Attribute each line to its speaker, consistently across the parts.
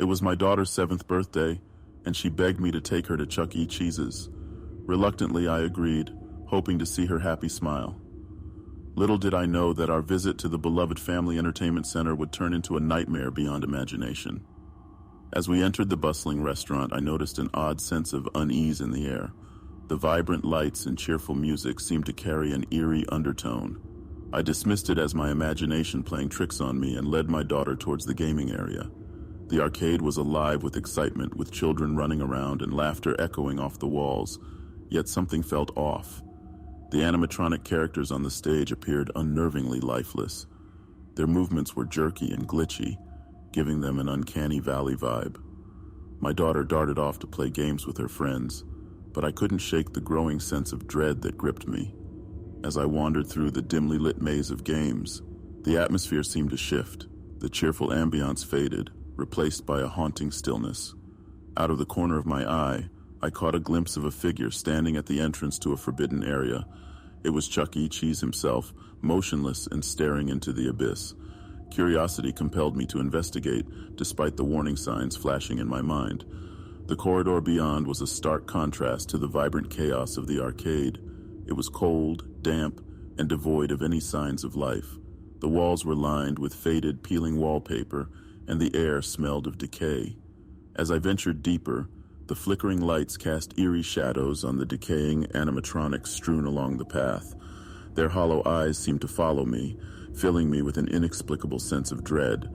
Speaker 1: It was my daughter's 7th birthday, and she begged me to take her to Chuckecheese's. Reluctantly, I agreed, hoping to see her happy smile. Little did I know that our visit to the beloved family entertainment center would turn into a nightmare beyond imagination. As we entered the bustling restaurant, I noticed an odd sense of unease in the air. The vibrant lights and cheerful music seemed to carry an eerie undertone. I dismissed it as my imagination playing tricks on me and led my daughter towards the gaming area. The arcade was alive with excitement, with children running around and laughter echoing off the walls, yet something felt off. The animatronic characters on the stage appeared unnervingly lifeless. Their movements were jerky and glitchy, giving them an uncanny valley vibe. My daughter darted off to play games with her friends, but I couldn't shake the growing sense of dread that gripped me. As I wandered through the dimly lit maze of games, the atmosphere seemed to shift. The cheerful ambiance faded, replaced by a haunting stillness. Out of the corner of my eye, I caught a glimpse of a figure standing at the entrance to a forbidden area. It was Chuckecheese himself, motionless and staring into the abyss. Curiosity compelled me to investigate, despite the warning signs flashing in my mind. The corridor beyond was a stark contrast to the vibrant chaos of the arcade. It was cold, damp, and devoid of any signs of life. The walls were lined with faded, peeling wallpaper, and the air smelled of decay. As I ventured deeper, the flickering lights cast eerie shadows on the decaying animatronics strewn along the path. Their hollow eyes seemed to follow me, filling me with an inexplicable sense of dread.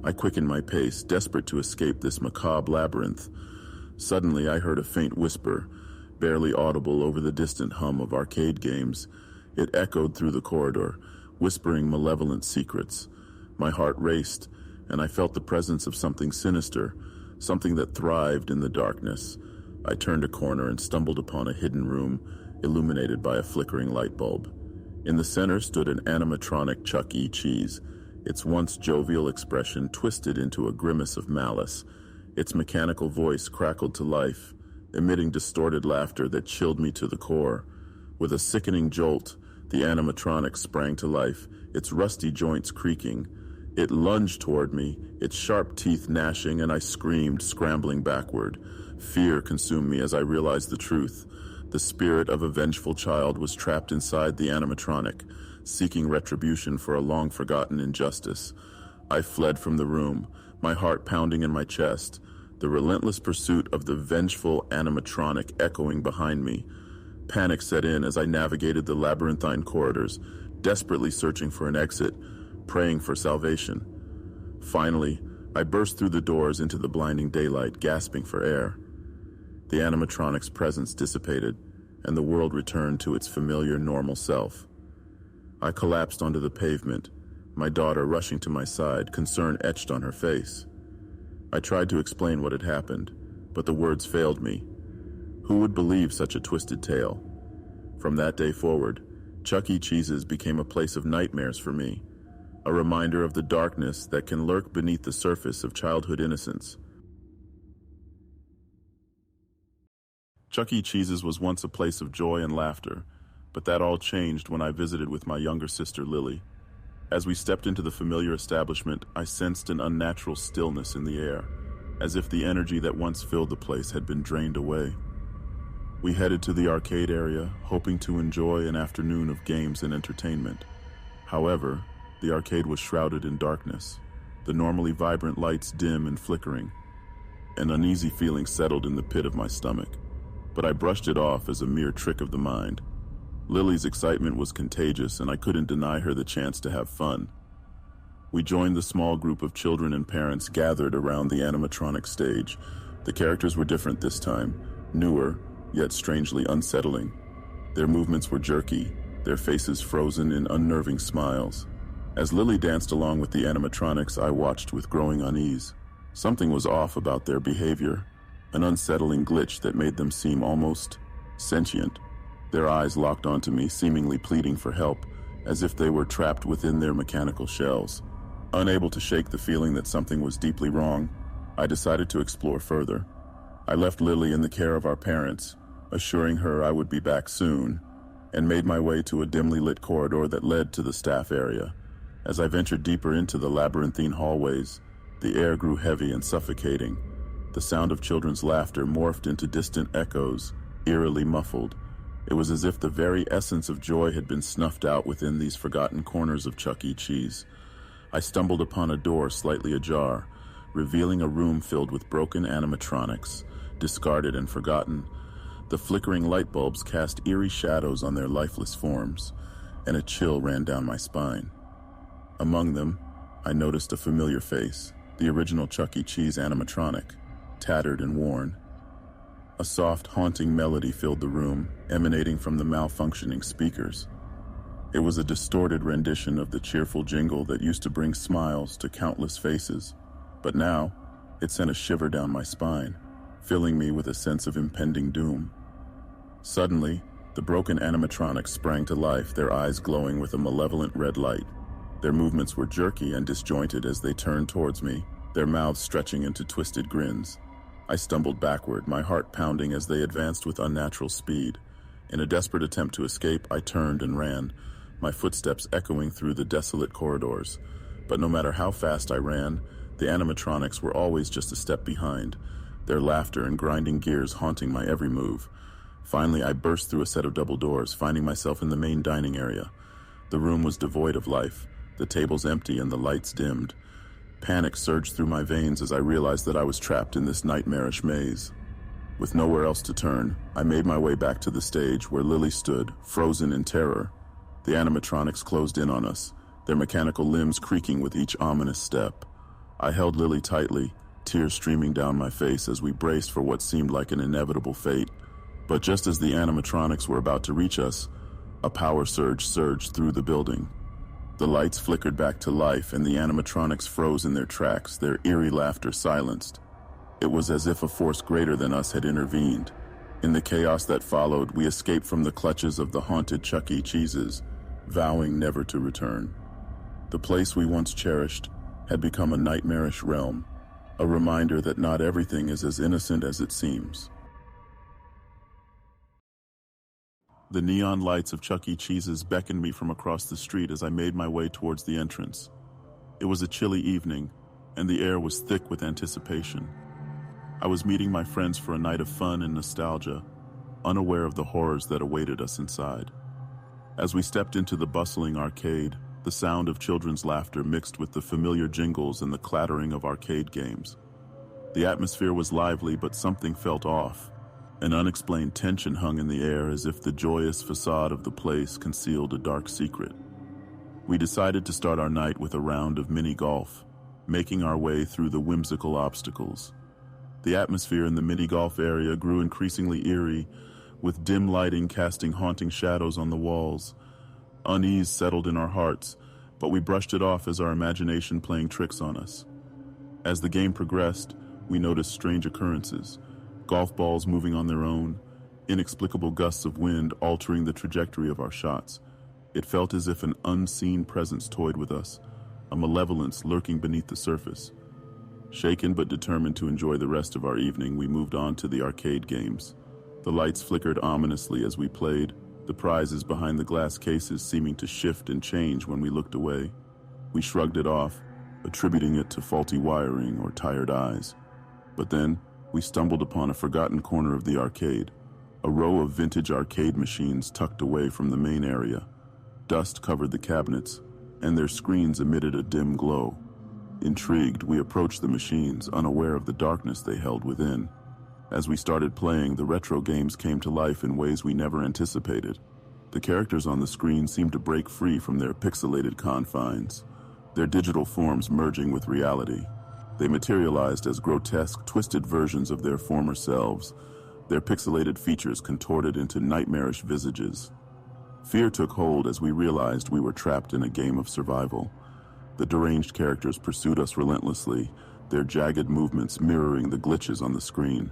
Speaker 1: I quickened my pace, desperate to escape this macabre labyrinth. Suddenly, I heard a faint whisper, barely audible over the distant hum of arcade games. It echoed through the corridor, whispering malevolent secrets. My heart raced, and I felt the presence of something sinister, something that thrived in the darkness. I turned a corner and stumbled upon a hidden room, illuminated by a flickering light bulb. In the center stood an animatronic Chuckecheese, its once jovial expression twisted into a grimace of malice. Its mechanical voice crackled to life, emitting distorted laughter that chilled me to the core. With a sickening jolt, the animatronic sprang to life, its rusty joints creaking. It lunged toward me, its sharp teeth gnashing, and I screamed, scrambling backward. Fear consumed me as I realized the truth. The spirit of a vengeful child was trapped inside the animatronic, seeking retribution for a long-forgotten injustice. I fled from the room, my heart pounding in my chest, the relentless pursuit of the vengeful animatronic echoing behind me. Panic set in as I navigated the labyrinthine corridors, desperately searching for an exit, praying for salvation. Finally, I burst through the doors into the blinding daylight, gasping for air. The animatronic's presence dissipated, and the world returned to its familiar, normal self. I collapsed onto the pavement, my daughter rushing to my side, concern etched on her face. I tried to explain what had happened, but the words failed me. Who would believe such a twisted tale? From that day forward, Chuckecheese's became a place of nightmares for me, a reminder of the darkness that can lurk beneath the surface of childhood innocence. Chuckecheese's was once a place of joy and laughter, but that all changed when I visited with my younger sister Lily. As we stepped into the familiar establishment, I sensed an unnatural stillness in the air, as if the energy that once filled the place had been drained away. We headed to the arcade area, hoping to enjoy an afternoon of games and entertainment. However, the arcade was shrouded in darkness, the normally vibrant lights dim and flickering. An uneasy feeling settled in the pit of my stomach, but I brushed it off as a mere trick of the mind. Lily's excitement was contagious, and I couldn't deny her the chance to have fun. We joined the small group of children and parents gathered around the animatronic stage. The characters were different this time, newer, yet strangely unsettling. Their movements were jerky, their faces frozen in unnerving smiles. As Lily danced along with the animatronics, I watched with growing unease. Something was off about their behavior, an unsettling glitch that made them seem almost sentient. Their eyes locked onto me, seemingly pleading for help, as if they were trapped within their mechanical shells. Unable to shake the feeling that something was deeply wrong, I decided to explore further. I left Lily in the care of our parents, assuring her I would be back soon, and made my way to a dimly lit corridor that led to the staff area. As I ventured deeper into the labyrinthine hallways, The air grew heavy and suffocating. The sound of children's laughter morphed into distant echoes, eerily muffled. It was as if the very essence of joy had been snuffed out within these forgotten corners of Chuckecheese. I stumbled upon a door slightly ajar, revealing a room filled with broken animatronics, discarded and forgotten. The flickering light bulbs cast eerie shadows on their lifeless forms, and a chill ran down my spine. Among them, I noticed a familiar face, the original Chuckecheese animatronic, tattered and worn. A soft, haunting melody filled the room, emanating from the malfunctioning speakers. It was a distorted rendition of the cheerful jingle that used to bring smiles to countless faces, but now it sent a shiver down my spine, filling me with a sense of impending doom. Suddenly, the broken animatronics sprang to life, their eyes glowing with a malevolent red light. Their movements were jerky and disjointed as they turned towards me, their mouths stretching into twisted grins. I stumbled backward, my heart pounding as they advanced with unnatural speed. In a desperate attempt to escape, I turned and ran, my footsteps echoing through the desolate corridors. But no matter how fast I ran, the animatronics were always just a step behind, their laughter and grinding gears haunting my every move. Finally, I burst through a set of double doors, finding myself in the main dining area. The room was devoid of life, the tables empty and the lights dimmed. Panic surged through my veins as I realized that I was trapped in this nightmarish maze. With nowhere else to turn, I made my way back to the stage where Lily stood, frozen in terror. The animatronics closed in on us, their mechanical limbs creaking with each ominous step. I held Lily tightly, tears streaming down my face as we braced for what seemed like an inevitable fate. But just as the animatronics were about to reach us, a power surge surged through the building. The lights flickered back to life and the animatronics froze in their tracks, their eerie laughter silenced. It was as if a force greater than us had intervened. In the chaos that followed, we escaped from the clutches of the haunted Chuckecheeses, vowing never to return. The place we once cherished had become a nightmarish realm, a reminder that not everything is as innocent as it seems. The neon lights of Chuckecheese's beckoned me from across the street as I made my way towards the entrance. It was a chilly evening, and the air was thick with anticipation. I was meeting my friends for a night of fun and nostalgia, unaware of the horrors that awaited us inside. As we stepped into the bustling arcade, the sound of children's laughter mixed with the familiar jingles and the clattering of arcade games. The atmosphere was lively, but something felt off. An unexplained tension hung in the air as if the joyous facade of the place concealed a dark secret. We decided to start our night with a round of mini-golf, making our way through the whimsical obstacles. The atmosphere in the mini-golf area grew increasingly eerie, with dim lighting casting haunting shadows on the walls. Unease settled in our hearts, but we brushed it off as our imagination playing tricks on us. As the game progressed, we noticed strange occurrences. Golf balls moving on their own, inexplicable gusts of wind altering the trajectory of our shots. It felt as if an unseen presence toyed with us, a malevolence lurking beneath the surface. Shaken but determined to enjoy the rest of our evening, we moved on to the arcade games. The lights flickered ominously as we played, the prizes behind the glass cases seeming to shift and change when we looked away. We shrugged it off, attributing it to faulty wiring or tired eyes. But then, we stumbled upon a forgotten corner of the arcade, a row of vintage arcade machines tucked away from the main area. Dust covered the cabinets, and their screens emitted a dim glow. Intrigued, we approached the machines, unaware of the darkness they held within. As we started playing, the retro games came to life in ways we never anticipated. The characters on the screen seemed to break free from their pixelated confines, their digital forms merging with reality. They materialized as grotesque, twisted versions of their former selves, their pixelated features contorted into nightmarish visages. Fear took hold as we realized we were trapped in a game of survival. The deranged characters pursued us relentlessly, their jagged movements mirroring the glitches on the screen.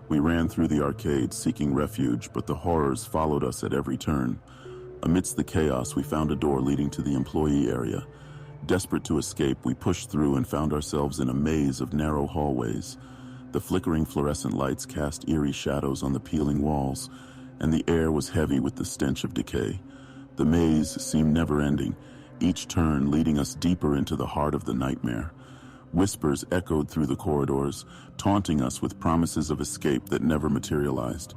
Speaker 1: We ran through the arcade seeking refuge, but the horrors followed us at every turn. Amidst the chaos, we found a door leading to the employee area. Desperate to escape, we pushed through and found ourselves in a maze of narrow hallways. The flickering fluorescent lights cast eerie shadows on the peeling walls, and the air was heavy with the stench of decay. The maze seemed never-ending, each turn leading us deeper into the heart of the nightmare. Whispers echoed through the corridors, taunting us with promises of escape that never materialized.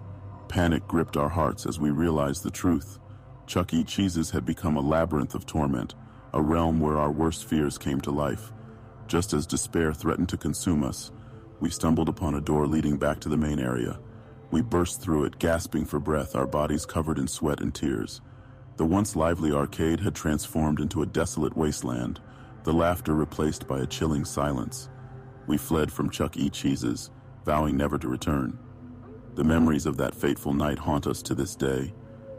Speaker 1: Panic gripped our hearts as we realized the truth. Chuckecheese's had become a labyrinth of torment, a realm where our worst fears came to life. Just as despair threatened to consume us, we stumbled upon a door leading back to the main area. We burst through it, gasping for breath, our bodies covered in sweat and tears. The once lively arcade had transformed into a desolate wasteland, the laughter replaced by a chilling silence. We fled from Chuckecheese's, vowing never to return. The memories of that fateful night haunt us to this day,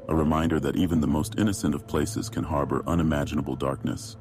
Speaker 1: a reminder that even the most innocent of places can harbor unimaginable darkness.